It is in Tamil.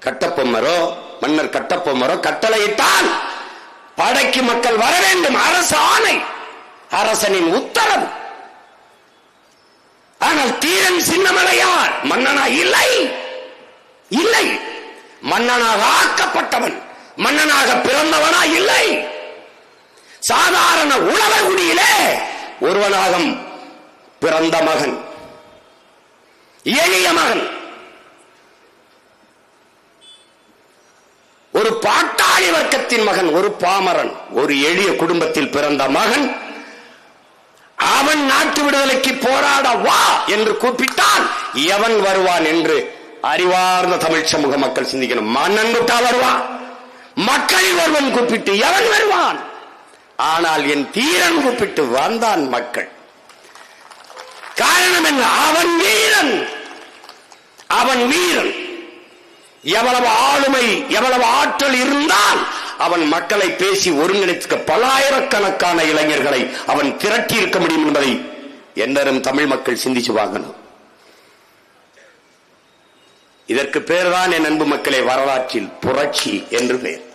கட்டபொம்மரோ மன்னர் கட்டபொம்மரோ கட்டளையிட்டால் படைக்கு மக்கள் வர வேண்டும், அரசு ஆணை, அரசனின் உத்தரவு. ஆனால் தீரன் சின்னமலையார் மன்னனா இல்லை, இல்லை. மன்னனாக ஆக்கப்பட்டவன், மன்னனாக பிறந்தவனா இல்லை. சாதாரண உழவர் குடியிலே ஒருவனாக பிறந்த மகன், எளிய மகன், ஒரு பாட்டாளி வர்க்கத்தின் மகன், ஒரு பாமரன், ஒரு எளிய குடும்பத்தில் பிறந்த மகன். அவன் நாட்டு விடுதலைக்கு போராட வா என்று கூப்பிட்டால் எவன் வருவான் என்று அறிவார்ந்த தமிழ் சமூக மக்கள் சிந்திக்கணும். மன்னன் விட்டா வருவான், மக்களில் ஒருவன் கூப்பிட்டு எவன் வருவான்? ஆனால் என் தீரன் கூப்பிட்டு வந்தான் மக்கள். காரணம் என்ன? அவன் வீரன், அவன் வீரன். எவ்வளவு ஆளுமை, எவ்வளவு ஆற்றல் இருந்தால் அவன் மக்களை பேசி ஒருங்கிணைக்க பல்லாயிரக்கணக்கான இளைஞர்களை அவன் திரட்டி இருக்க முடியும் என்பதை எல்லாரும் தமிழ் மக்கள் சிந்திச்சு வாங்கணும். இதற்கு பேர்தான் என் அன்பு மக்களே வரலாற்றில் புரட்சி என்று பெயர்.